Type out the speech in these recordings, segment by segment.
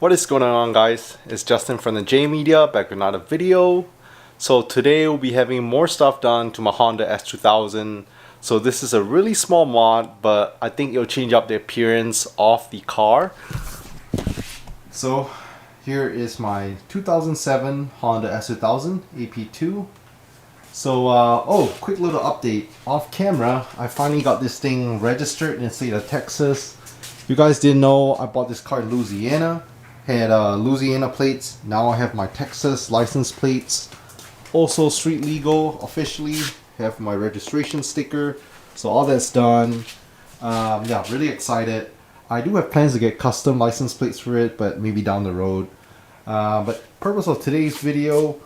What is going on, guys? It's Justin from the J Media, back with another video. So today we'll be having more stuff done to my Honda S2000. So this is a really small mod, but I think it'll change up the appearance of the car. So here is my 2007 Honda S2000 AP2. So quick little update. Off camera, I finally got this thing registered in the state of Texas. If you guys didn't know, I bought this car in Louisiana. Had Louisiana plates. Now I have my Texas license plates. Also street legal officially. Have my registration sticker. So all that's done. Yeah, really excited. I do have plans to get custom license plates for it, but maybe down the road. But purpose of today's video,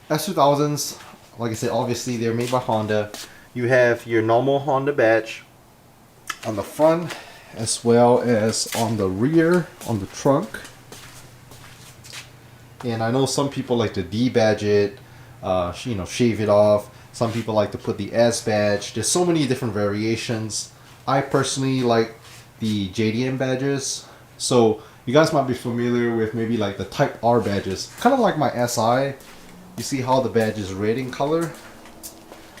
S2000s, like I said, obviously they're made by Honda. You have your normal Honda badge on the front, as well as on the rear, on the trunk. And I know some people like to debadge it, shave it off. Some people like to put the S badge. There's so many different variations. I personally like the JDM badges. So you guys might be familiar with maybe like the Type R badges. Kind of like my SI. You see how the badge is red in color?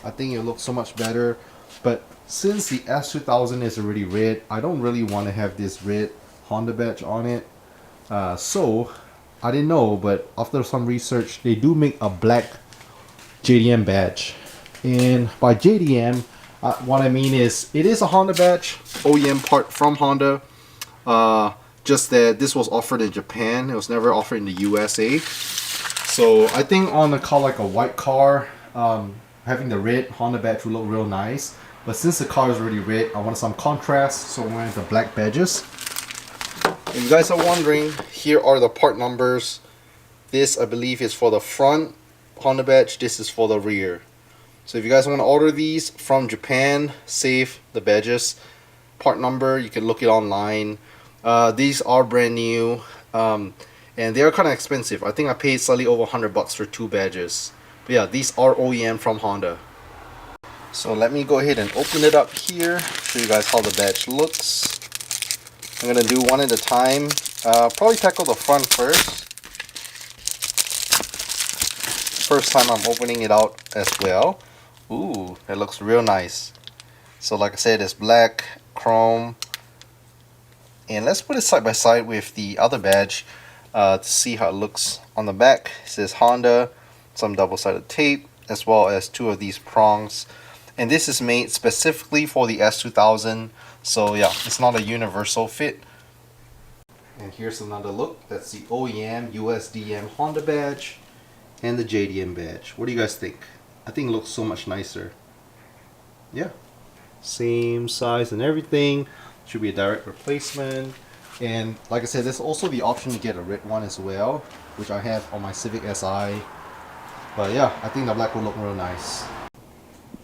I think it looks so much better. But since the S2000 is already red, I don't really want to have this red Honda badge on it. So I didn't know, but after some research, they do make a black JDM badge. And by JDM, what I mean is, it is a Honda badge, OEM part from Honda. Just that this was offered in Japan. It was never offered in the USA. So I think on a car like a white car, having the red Honda badge would look real nice. But since the car is already red, I want some contrast, so I'm wearing the black badges. If you guys are wondering, here are the part numbers. This, I believe, is for the front Honda badge. This is for the rear. So if you guys want to order these from Japan, save the badges. Part number, you can look it online. These are brand new, and they are kind of expensive. I think I paid slightly over $100 for 2 badges. But yeah, these are OEM from Honda. So let me go ahead and open it up here, show you guys how the badge looks. I'm going to do one at a time. Probably tackle the front first. First time I'm opening it out as well. Ooh, that looks real nice. So like I said, it's black, chrome. And let's put it side by side with the other badge to see how it looks. On the back, it says Honda, some double-sided tape, as well as 2 of these prongs. And this is made specifically for the S2000. So yeah, it's not a universal fit. And here's another look. That's the OEM USDM Honda badge and the JDM badge. What do you guys think? I think it looks so much nicer. Yeah, same size and everything. Should be a direct replacement. And like I said, there's also the option to get a red one as well, which I have on my Civic Si. But yeah, I think the black will look real nice.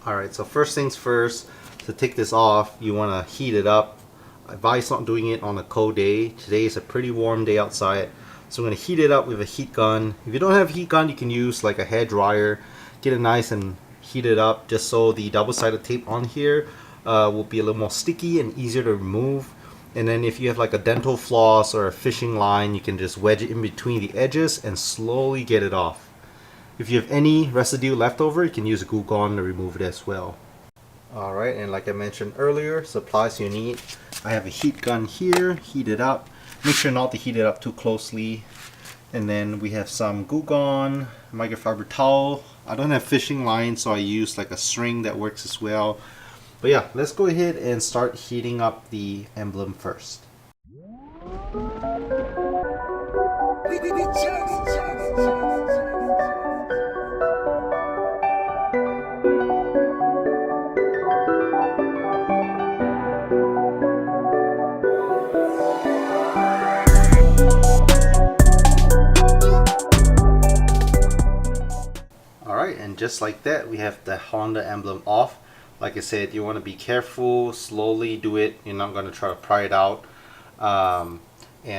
Alright, so first things first, to take this off, you want to heat it up. I advise not doing it on a cold day. Today is a pretty warm day outside, so I'm going to heat it up with a heat gun. If you don't have a heat gun, you can use like a hair dryer. Get it nice and heat it up, just so the double-sided tape on here will be a little more sticky and easier to remove. And then if you have like a dental floss or a fishing line, you can just wedge it in between the edges and slowly get it off. If you have any residue left over, you can use a glue gun to remove it as well. Alright, and like I mentioned earlier, supplies you need. I have a heat gun here, heat it up. Make sure not to heat it up too closely. And then we have some glue gun, microfiber towel. I don't have fishing line, so I use like a string that works as well. But yeah, let's go ahead and start heating up the emblem first. Alright, and just like that, we have the Honda emblem off. Like I said, you want to be careful, slowly do it. You're not going to try to pry it out. And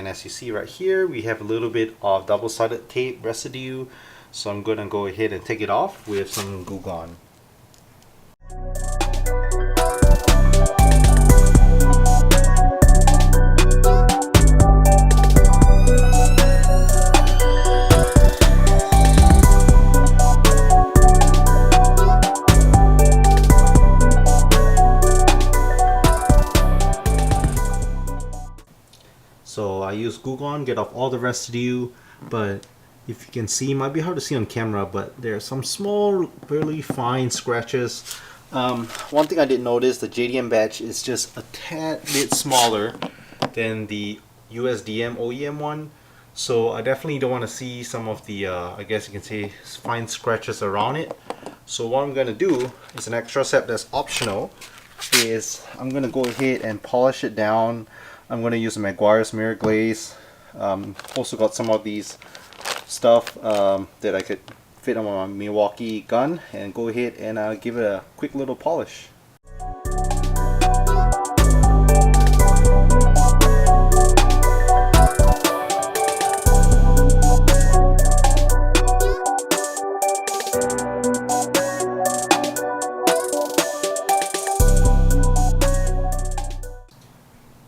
as you see right here, we have a little bit of double-sided tape residue. So I'm going to go ahead and take it off with some glue gun. I use Glue Gun, get off all the residue, but if you can see, it might be hard to see on camera, but there are some small, really fine scratches. One thing I did notice, the JDM badge is just a tad bit smaller than the USDM OEM one. So I definitely don't want to see some of the, I guess you can say, fine scratches around it. So what I'm going to do is an extra step that's optional, is I'm going to go ahead and polish it down. I'm going to use a Meguiar's mirror glaze. Also got some of these stuff that I could fit on my Milwaukee gun, and go ahead and give it a quick little polish.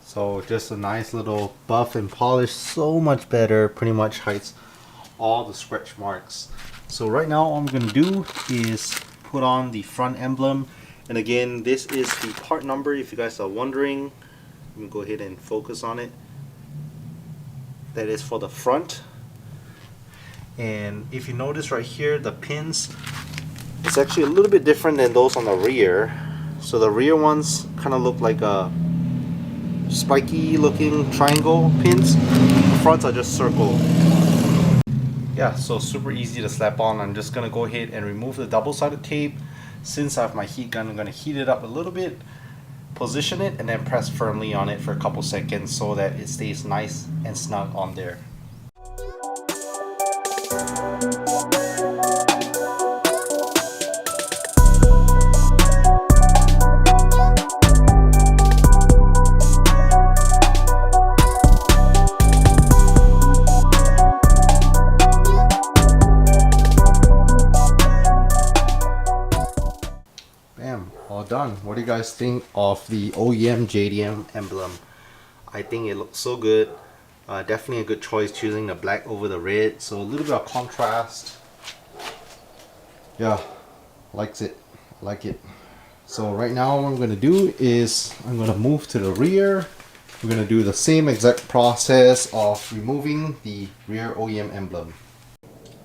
So just a nice little buff and polish, so much better, pretty much hides all the scratch marks. So right now all I'm going to do is put on the front emblem, and again, this is the part number if you guys are wondering. Let me go ahead and focus on it. That is for the front. And if you notice right here, the pins, it's actually a little bit different than those on the rear. So the rear ones kind of look like a spiky looking triangle pins. The fronts are just circle. Yeah, so super easy to slap on. I'm just gonna go ahead and remove the double-sided tape. Since I have my heat gun, I'm gonna heat it up a little bit, position it, and then press firmly on it for a couple seconds so that it stays nice and snug on there. All done. What do you guys think of the OEM JDM emblem? I think it looks so good. Definitely a good choice choosing the black over the red. So a little bit of contrast. Yeah, likes it. Like it. So right now what I'm going to do is I'm going to move to the rear. We're going to do the same exact process of removing the rear OEM emblem.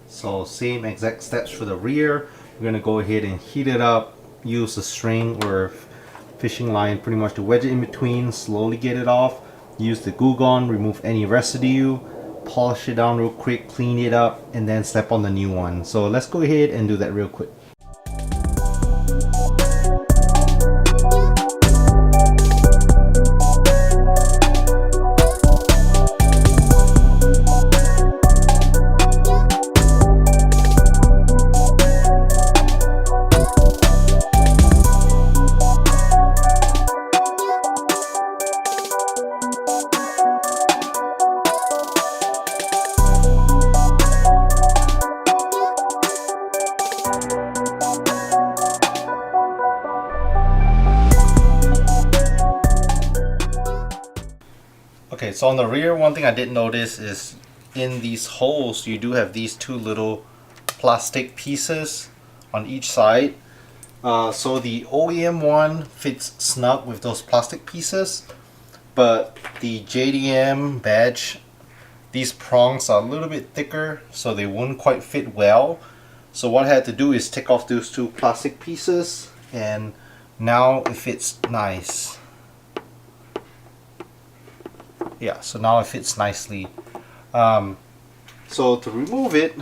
So same exact steps for the rear. We're going to go ahead and heat it up. Use a string or fishing line pretty much to wedge it in between, slowly get it off. Use the Glue Gun, remove any residue, polish it down real quick, clean it up, and then slap on the new one. So let's go ahead and do that real quick. Okay, so on the rear, one thing I did notice is in these holes you do have these two little plastic pieces on each side. So the OEM one fits snug with those plastic pieces, but the JDM badge, these prongs are a little bit thicker, so they wouldn't quite fit well. So what I had to do is take off those two plastic pieces, and now it fits nice. Yeah, so now it fits nicely. So to remove it,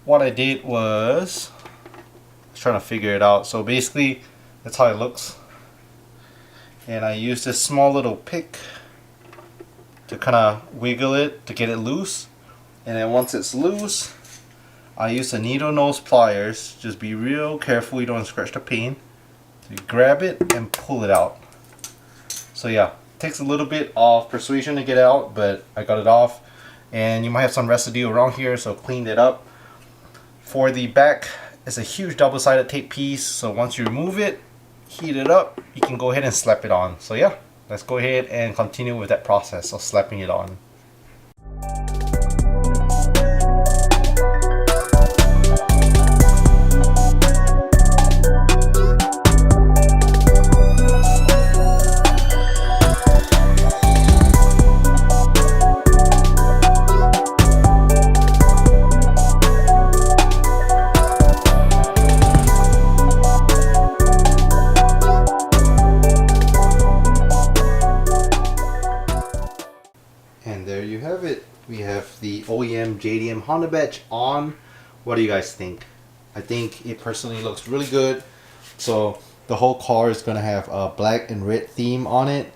what I did was trying to figure it out. So basically that's how it looks, and I used this small little pick to kind of wiggle it to get it loose, and then once it's loose I use the needle nose pliers. Just be real careful you don't scratch the paint. So you grab it and pull it out. So yeah, takes a little bit of persuasion to get out, but I got it off. And you might have some residue around here, so cleaned it up. For the back, it's a huge double-sided tape piece, so once you remove it, heat it up, you can go ahead and slap it on. So yeah, let's go ahead and continue with that process of slapping it on. we have the OEM JDM Honda badge on. What do you guys think? I think it personally looks really good. So the whole car is gonna have a black and red theme on it.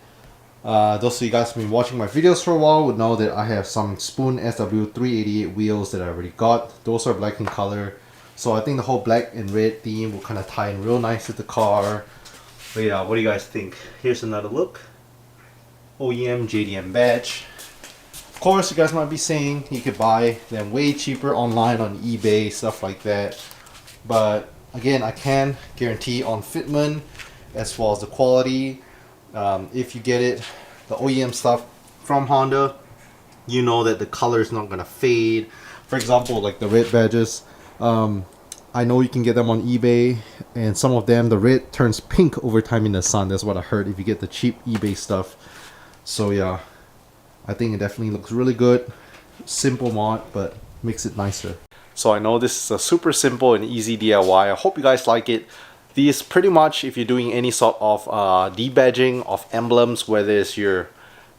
Those of you guys who've been watching my videos for a while would know that I have some Spoon SW388 wheels that I already got. Those are black in color. So I think the whole black and red theme will kind of tie in real nice with the car. But yeah, what do you guys think? Here's another look. OEM JDM badge. Of course, you guys might be saying you could buy them way cheaper online on eBay, stuff like that. But again, I can guarantee on fitment as well as the quality. If you get it, the OEM stuff from Honda, you know that the color is not gonna fade. For example, like the red badges, I know you can get them on eBay, and some of them the red turns pink over time in the sun. That's what I heard if you get the cheap eBay stuff. So yeah, I think it definitely looks really good. Simple mod, but makes it nicer. So I know this is a super simple and easy DIY. I hope you guys like it. These pretty much, if you're doing any sort of debadging of emblems, whether it's your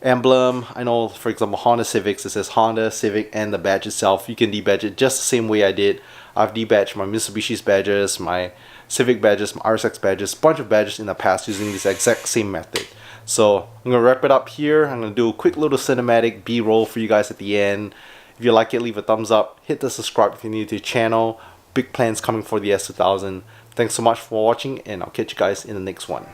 emblem, I know for example Honda Civics, it says Honda Civic and the badge itself, you can debadge it just the same way I did. I've debadged my Mitsubishi's badges, my Civic badges, my RSX badges, a bunch of badges in the past using this exact same method. So I'm going to wrap it up here. I'm going to do a quick little cinematic B-roll for you guys at the end. If you like it, leave a thumbs up, hit the subscribe if you're new to the channel. Big plans coming for the S2000. Thanks so much for watching, and I'll catch you guys in the next one.